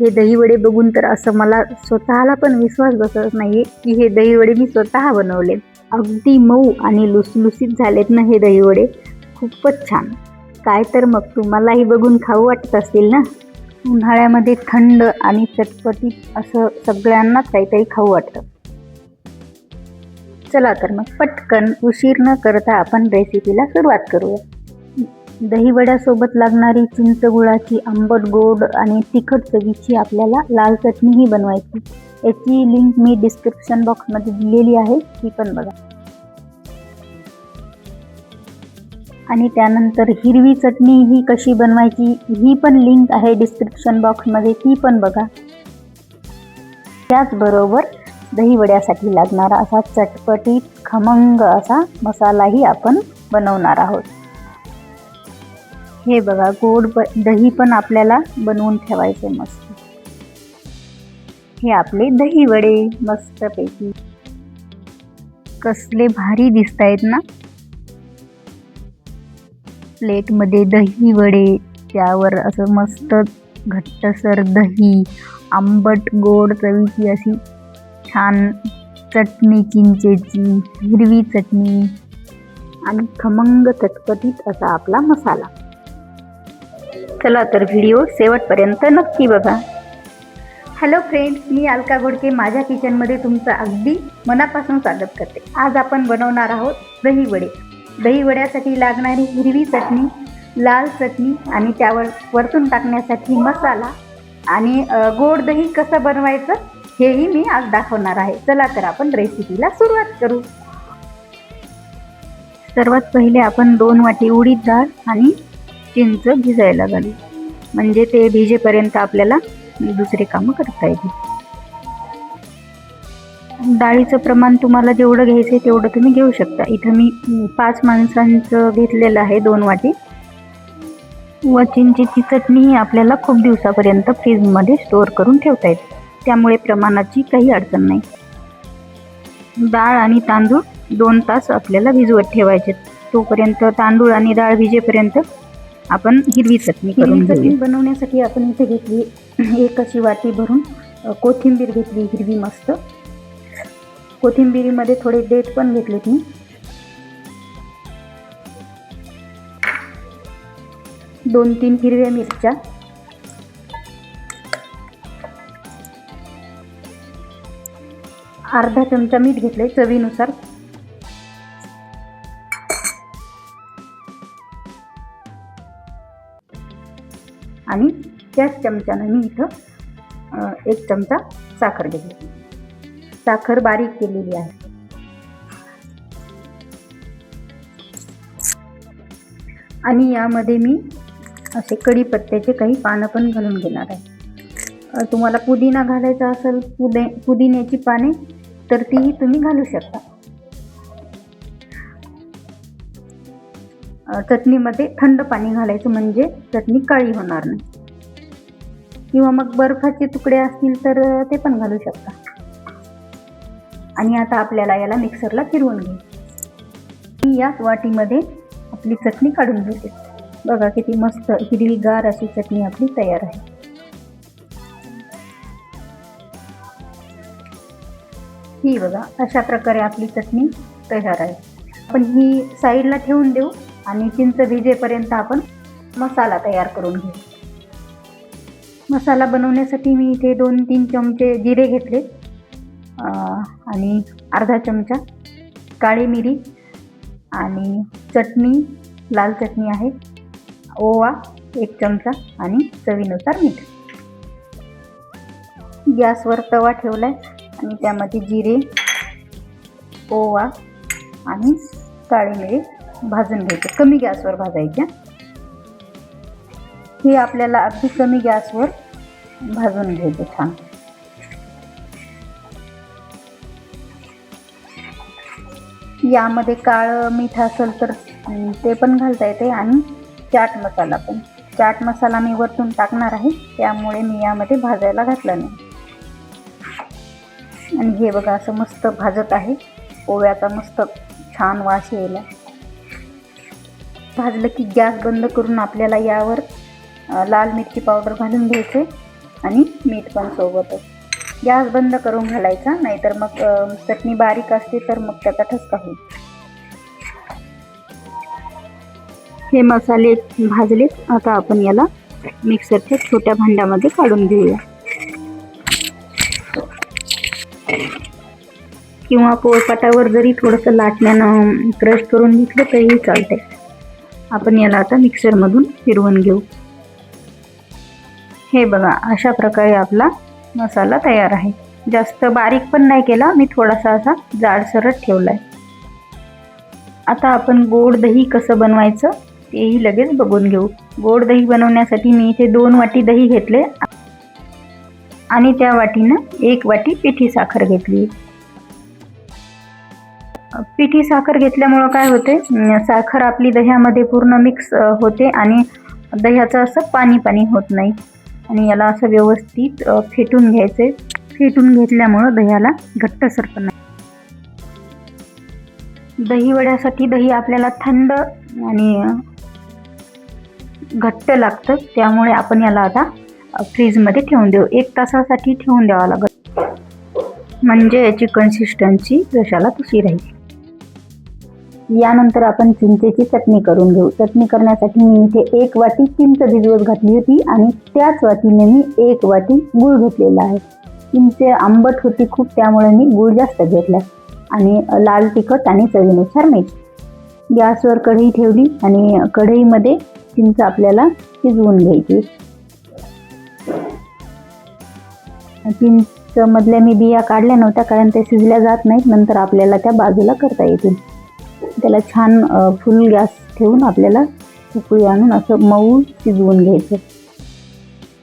हे दहीवडे बघून तर असं मला स्वतःला पण विश्वास बसत नाही की हे दहीवडे मी स्वतः बनवले. अगदी मऊ आणि लुसलुसीत झालेत ना हे दहीवडे, खूपच छान. काय तर मग तुम्हालाही बघून खाऊ वाटत असतील ना. उन्हाळ्यामध्ये थंड आणि चटपटीत असं सगळ्यांनाच काहीतरी खाऊ वाटतं. चला तर मग पटकन उशीर न करता आपण रेसिपीला सुरुवात करूया. दहीवड्यासोबत लागणारी चिंच गुळाची आंबट गोड आणि तिखट चवीची आपल्याला लाल चटणीही बनवायची. याची लिंक मी डिस्क्रिप्शन बॉक्समध्ये दिलेली आहे, ती पण बघा. आणि त्यानंतर हिरवी चटणी ही कशी बनवायची ही पण लिंक आहे डिस्क्रिप्शन बॉक्समध्ये, ती पण बघा. त्याचबरोबर दहीवड्यासाठी लागणारा असा चटपटीत खमंग असा मसालाही आपण बनवणार आहोत. हे बघा, गोड दही पण आपल्याला बनवून ठेवायचे मस्त. हे आपले दहीवडे मस्तपैकी कसले भारी दिसत आहेत ना. प्लेटमध्ये दहीवडे, त्यावर असं मस्त घट्टसर दही, आंबट गोड चवीची अशी छान चटणी चिंचेची, हिरवी चटणी आणि खमंग चटपटीत असा आपला मसाला. चला तर व्हिडिओ शेवटपर्यंत नक्की बघा. हॅलो फ्रेंड्स, मी अलका घोडके माझ्या किचनमध्ये तुमचं अगदी मनापासून स्वागत करते. आज आपण बनवणार आहोत दहीवडे. दहीवड्यासाठी लागणारी हिरवी चटणी, लाल चटणी आणि त्यावर वरतून टाकण्यासाठी मसाला आणि गोड दही कसं बनवायचं हेही मी आज दाखवणार आहे. चला तर आपण रेसिपीला सुरुवात करू. सर्वात पहिले आपण 2 वाटी उडीद डाळ आणि चिंच भिजायला घालू, म्हणजे ते भिजेपर्यंत आपल्याला दुसरे कामं करता येतील. डाळीचं प्रमाण तुम्हाला जेवढं घ्यायचं आहे तेवढं तुम्ही घेऊ शकता. इथं मी 5 माणसांचं घेतलेलं आहे 2 वाटी. व चिंचेची चटणी ही आपल्याला खूप दिवसापर्यंत फ्रीजमध्ये स्टोअर करून ठेवता येते, त्यामुळे प्रमाणाची काही अडचण नाही. डाळ आणि तांदूळ 2 तास आपल्याला भिजवत ठेवायचे. तोपर्यंत तांदूळ आणि डाळ भिजेपर्यंत आपण हिरवी चटणी करून घेऊ. चटणी बनवण्यासाठी आपण इथे घेतली 1 अशी वाटी भरून कोथिंबीर घेतली हिरवी मस्त. कोथिंबीरीमध्ये थोडे देठ पण घेतलेत मी. 2-3 हिरव्या मिरच्या, अर्धा चमचा मीठ घेतले चवीनुसार. आणि त्याच चमच्यानं मी इथं 1 चमचा साखर घेतली. साखर बारीक केलेली आहे. आणि यामध्ये मी असे कढीपत्त्याचे काही पानं पण घालून घेणार आहे. तुम्हाला पुदिना घालायचा असेल, पुदिन्याची पाने, तर तीही तुम्ही घालू शकता. चटणीमध्ये थंड पाणी घालायचं, म्हणजे चटणी काळी होणार नाही. किंवा मग बर्फाचे तुकडे असतील तर ते पण घालू शकता. आणि आता आपल्याला याला मिक्सरला फिरवून घेऊ. मी याच वाटीमध्ये आपली चटणी काढून घेते. बघा किती मस्त हिरवीगार अशी चटणी आपली तयार आहे. ही बघा, अशा प्रकारे आपली चटणी तयार आहे. आपण ही साईडला ठेवून देऊ आणि चिंच भिजेपर्यंत आपण मसाला तयार करून घेऊ. मसाला बनवण्यासाठी मी इथे 2-3 चमचे जिरे घेतले आणि अर्धा चमचा काळी मिरी आणि चटणी, लाल चटणी आहे, ओवा 1 चमचा आणि चवीनुसार मीठ. गॅसवर तवा ठेवलाय आणि त्यामध्ये जिरे, ओवा आणि काळी मिरी भाजून घ्यायचे. कमी गॅसवर भाजायच्या. हे आपल्याला अगदी कमी गॅसवर भाजून घ्यायचे छान. यामध्ये काळं मीठ असेल तर ते पण घालता येते आणि चाट मसाला पण. चाट मसाला मी वरतून टाकणार आहे, त्यामुळे मी यामध्ये भाजायला घातला नाही. आणि हे बघा असं मस्त भाजत आहे. ओव्याचा मस्त छान वास यायला. भाजलं की गॅस बंद करून आपल्याला यावर लाल मिरची पावडर घालून घ्यायचे आणि मीठ पण सोबतच. गॅस बंद करून घालायचा, नाहीतर मग चटणी बारीक असते तर मग त्याचा ठसका होईल. हे मसाले भाजले. आता आपण याला मिक्सरच्या छोट्या भांड्यामध्ये काढून घेऊया, किंवा पोळपाटावर जरी थोडंसं लाटण्यानं क्रश करून घेतलं तरीही चालते. आपण याला आता मिक्सरमधून फिरवून घेऊ. हे बघा, अशा प्रकारे आपला मसाला तयार आहे. जास्त बारीक पण नाही केला मी, थोडासा असा जाडसरच ठेवला आहे. आता आपण गोड दही कसं बनवायचं तेही लगेच बघून घेऊ. गोड दही बनवण्यासाठी मी इथे 2 वाटी दही घेतले आणि त्या वाटीनं 1 वाटी पिठी साखर घेतली. पिठी साखर घेतल्यामुळं काय होते, साखर आपली दह्यामध्ये पूर्ण मिक्स होते आणि दह्याचं असं पाणी पाणी होत नाही. आणि याला असं व्यवस्थित फेटून घ्यायचे. फेटून घेतल्यामुळं दह्याला घट्टसरपणा नाही. दही वड्यासाठी दही आपल्याला थंड आणि घट्ट लागतं, त्यामुळे आपण याला आता फ्रीजमध्ये ठेवून देऊ. 1 तासासाठी ठेवून द्यावं लागतं, म्हणजे याची कन्सिस्टन्सी जशाला तशी राहील. यानंतर आपण चिंचेची चटणी करून घेऊ. चटणी करण्यासाठी मी इथे 1 वाटी चिंच भिजवत घातली होती आणि त्याच वाटीने मी 1 वाटी गूळ घेतलेला आहे. चिंच आंबट होती खूप, त्यामुळे मी गूळ जास्त घेतला आणि लाल तिखट आणि चवीनुसार मीठ. गॅसवर कढई ठेवली आणि कढईमध्ये चिंच आपल्याला शिजवून घ्यायची. चिंच मधल्या मी बिया काढल्या नव्हत्या, कारण ते शिजल्या जात नाहीत, नंतर आपल्याला त्या बाजूला करता येतील. त्याला छान फुल गॅस ठेवून आपल्याला उकळी आणून असं मऊ शिजवून घ्यायचं,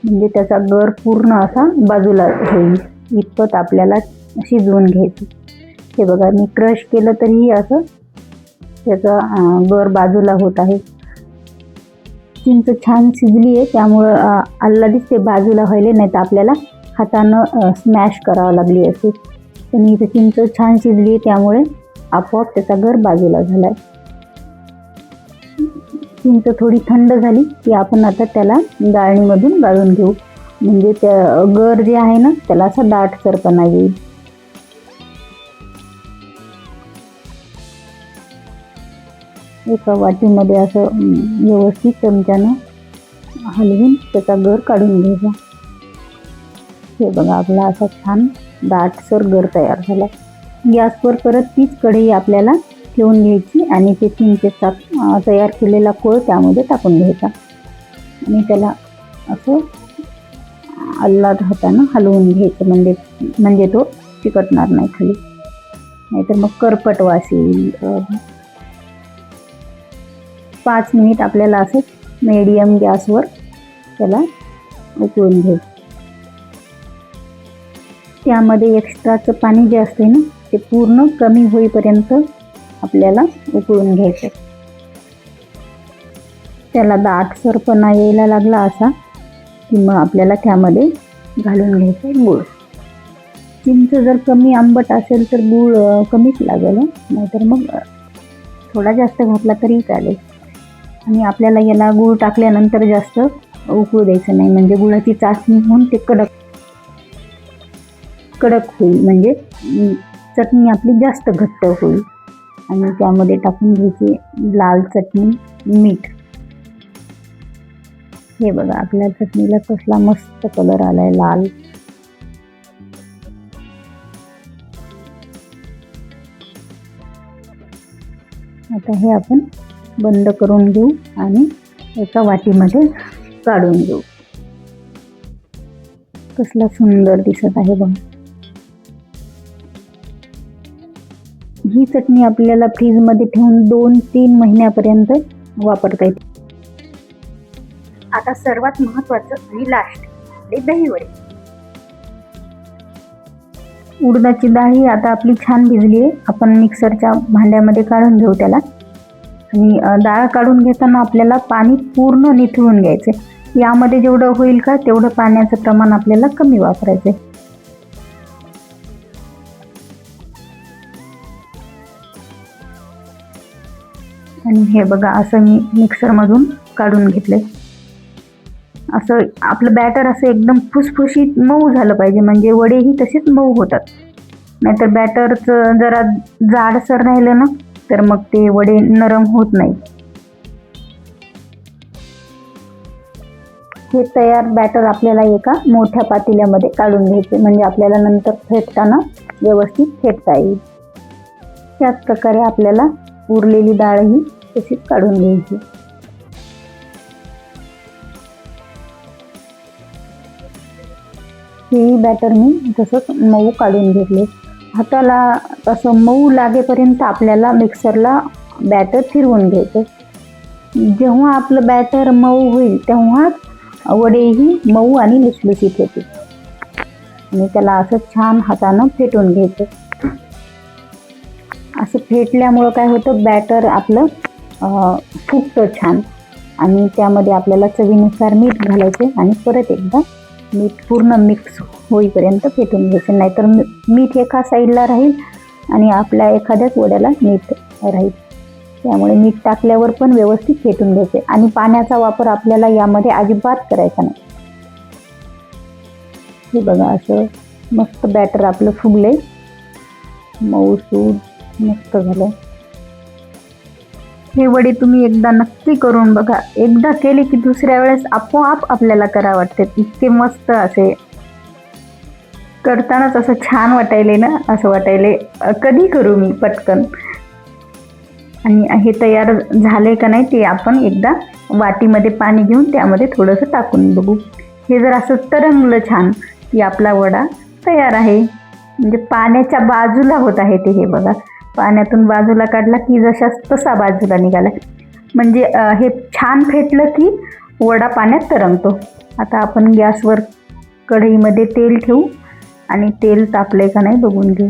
म्हणजे त्याचा गर पूर्ण असा बाजूला होईल इतपत आपल्याला शिजवून घ्यायचं. हे बघा, मी क्रश केलं तरीही असं त्याचा गर बाजूला होत आहे. चिंच छान शिजली आहे, त्यामुळं आल्लादीच ते बाजूला व्हायले, नाही तर आपल्याला हातानं स्मॅश करावं लागली असते. पण इथं चिंच छान शिजली आहे, त्यामुळे आपोआप त्याचा गर बाजूला झाला आहे. चिंच थोडी थंड झाली की आपण आता त्याला गाळणीमधून गाळून घेऊ, म्हणजे त्या गर जे आहे ना त्याला असा दाटसरपणा येईल. एका वाटीमध्ये असं व्यवस्थित चमच्यानं हलवून त्याचा गर काढून घ्यायचा. हे बघा, आपला असा छान दाटसर गर तयार झाला. गॅसवर परत तीच कढई आपल्याला ठेवून घ्यायची आणि ते चिंचेचा तयार केलेला कोळ त्यामध्ये टाकून घ्यायचा आणि त्याला असं आल्लाद हातानं हलवून घ्यायचं, म्हणजे तो चिकटणार नाही खाली, नाहीतर मग करपट वास येईल. 5 मिनिट आपल्याला असं मीडियम गॅसवर त्याला उकळून घ्यायचं. त्यामध्ये एक्स्ट्राचं पाणी जे असते ना ते पूर्ण कमी होईपर्यंत आपल्याला उकळून घ्यायचं. त्याला दाटसरपणा यायला लागला असा की मग आपल्याला त्यामध्ये घालून घ्यायचं गूळ. चिंच जर कमी आंबट असेल तर गूळ कमीच लागेल, नाहीतर मग थोडा जास्त घातला तरी चालेल. आणि आपल्याला याला गूळ टाकल्यानंतर जास्त उकळू द्यायचं नाही, म्हणजे गुळाची चाचणी होऊन ते कडक होईल, म्हणजे चटणी आपली जास्त घट्ट होईल. आणि त्यामध्ये टाकून घ्यायची लाल चटणी, मीठ. हे बघा, आपल्या चटणीला कसला मस्त कलर आलाय, लाल. आता हे आपण बंद करून घेऊ आणि एका वाटीमध्ये काढून घेऊ. कसला सुंदर दिसत आहे बघा. ही चटणी आपल्याला फ्रीजमध्ये ठेवून 2-3 महिन्यापर्यंत वापरता येते. आता सर्वात महत्त्वाचं आणि लास्ट ते दही वडे. उडदाची डाळ ही आता आपली छान भिजली आहे. आपण मिक्सरच्या भांड्यामध्ये काढून घेऊ त्याला. आणि डाळ काढून घेताना आपल्याला पाणी पूर्ण निथळून घ्यायचं. यामध्ये जेवढं होईल का तेवढं पाण्याचं प्रमाण आपल्याला कमी वापरायचं आहे. आणि हे बघा, असं मी मिक्सरमधून काढून घेतले. असं आपलं बॅटर असं एकदम फुसफुशीत मऊ झालं पाहिजे, म्हणजे वडेही तसेच मऊ होतात. नाहीतर बॅटरचं जरा जाडसर राहिलं ना तर मग ते वडे नरम होत नाही. हे तयार बॅटर आपल्याला एका मोठ्या पातेल्यामध्ये काढून घ्यायचे, म्हणजे आपल्याला नंतर फेटताना व्यवस्थित फेटता येईल. त्याच प्रकारे आपल्याला उरलेली डाळही तशीच काढून घ्यायची. हे बॅटर मी तसंच मऊ काढून घेतले. हाताला असं मऊ लागेपर्यंत आपल्याला मिक्सरला बॅटर फिरवून घ्यायचं. जेव्हा आपलं बॅटर मऊ होईल तेव्हाच वडेही मऊ आणि लुसलुशीत होते. आणि त्याला असं छान हातानं फेटून घ्यायचं. असं फेटल्यामुळं काय होतं, बॅटर आपलं फुगतं छान. आणि त्यामध्ये आपल्याला चवीनुसार मीठ घालायचं आणि परत एकदा मीठ पूर्ण मिक्स होईपर्यंत फेटून घ्यायचं. नाहीतर मीठ एका साईडला राहील आणि आपल्या एखाद्याच वड्याला मीठ राहील. त्यामुळे मीठ टाकल्यावर पण व्यवस्थित फेटून घ्यायचे. आणि पाण्याचा वापर आपल्याला यामध्ये अजिबात करायचा नाही. हे बघा असं मस्त बॅटर आपलं फुगले, मऊसूद मस्त झालं. हे वडे तुम्ही एकदा नक्की करून बघा. एकदा केले की दुसऱ्या वेळेस आपोआप आपल्याला करा वाटते. इतके मस्त असे करतानाच असं छान वाटायले ना, असं वाटायले कधी करू मी पटकन. आणि हे तयार झाले का नाही ते आपण एकदा वाटीमध्ये पाणी घेऊन त्यामध्ये थोडंसं टाकून बघू. हे जर असं तरंगलं छान की आपला वडा तयार आहे. म्हणजे पाण्याच्या बाजूला होत आहे ते. हे बघा पाण्यातून बाजूला काढला की जशाच तसा बाजूला निघाला. म्हणजे हे छान फेटलं की वडा पाण्यात तरंगतो. आता आपण गॅसवर कढईमध्ये तेल ठेवू आणि तेल तापले का नाही बघून घेऊ.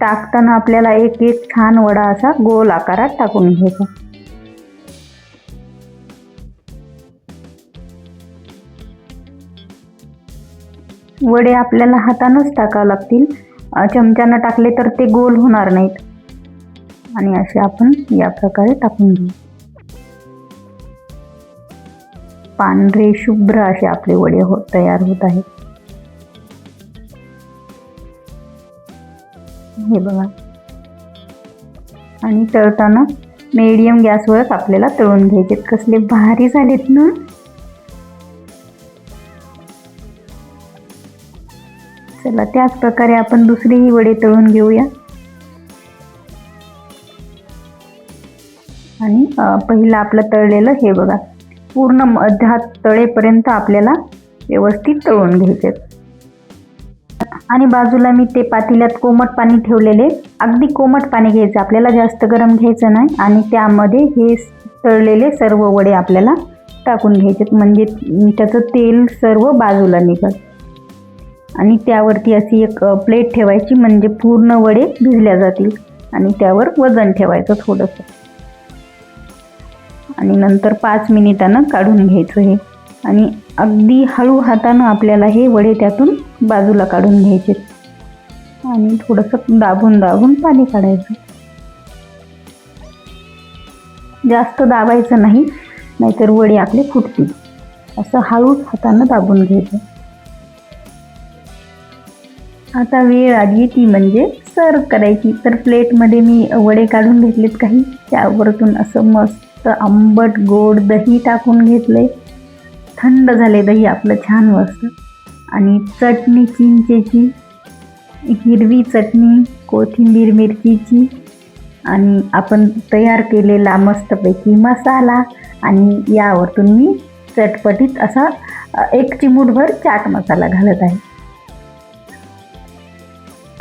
टाकताना आपल्याला एक एक छान वडा असा गोल आकारात टाकून घ्यायचा. वडे आपल्याला हातानंच टाकावं लागतील. चमच्यानं टाकले तर ते गोल होणार नाहीत. आणि असे आपण या प्रकारे टाकून घेऊ. पांढरे शुभ्र असे आपले वडे तयार होत आहेत. हे बघा. आणि तळताना मीडियम गॅसवरच आपल्याला तळून घ्यायचे. कसले भारी झालेत ना. चला त्याच प्रकारे आपण दुसरेही वडे तळून घेऊया. आणि पहिलं आपलं तळलेलं हे बघा पूर्ण मध्यात तळेपर्यंत आपल्याला व्यवस्थित तळून घ्यायचे. आणि बाजूला मी ते पातेल्यात कोमट पाणी ठेवलेले. अगदी कोमट पाणी घ्यायचं आपल्याला, जास्त गरम घ्यायचं नाही. आणि त्यामध्ये हे तळलेले सर्व वडे आपल्याला टाकून घ्यायचे, म्हणजे त्याचं तेल सर्व बाजूला निघेल. आणि त्यावरती अशी एक प्लेट ठेवायची, म्हणजे पूर्ण वडे भिजल्या जातील. आणि त्यावर वजन ठेवायचं थोडंसं. आणि नंतर 5 मिनिटांनं काढून घ्यायचं हे. आणि अगदी हळू हातानं आपल्याला हे वडे त्यातून बाजूला काढून घ्यायचे. आणि थोडंसं दाबून दाबून पाणी काढायचं. जास्त दाबायचं नाही, नाहीतर वडे आपले फुटतील. असं हळूच हातानं दाबून घ्यायचं. आता वेळ आली ती म्हणजे सर्व करायची. तर प्लेटमध्ये मी वडे काढून घेतलेत काही. त्यावरतून असं मस्त आंबट गोड दही टाकून घेतले. थंड झाले दही आपलं छान मस्त. आणि चटणी चिंचेची, हिरवी चटणी, कोथिंबीर मिरचीची, आणि आपण तयार केलेला मस्तपैकी मसाला. आणि यावरतून मी चटपटीत असा 1 चिमूटभर चाट मसाला घालत आहे.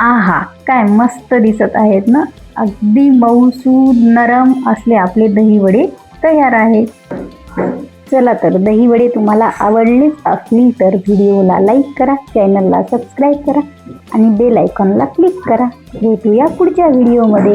आहा, काय मस्त दिसत आहेत ना. अगदी मऊसूद नरम असले आपले दही वडे तयार आहेत. चला तर दही वडे तुम्हाला आवडलेच असतील तर व्हिडिओला लाईक करा, चॅनलला सबस्क्राईब करा आणि बेल आयकॉनला क्लिक करा. भेटूया पुढच्या व्हिडिओमध्ये.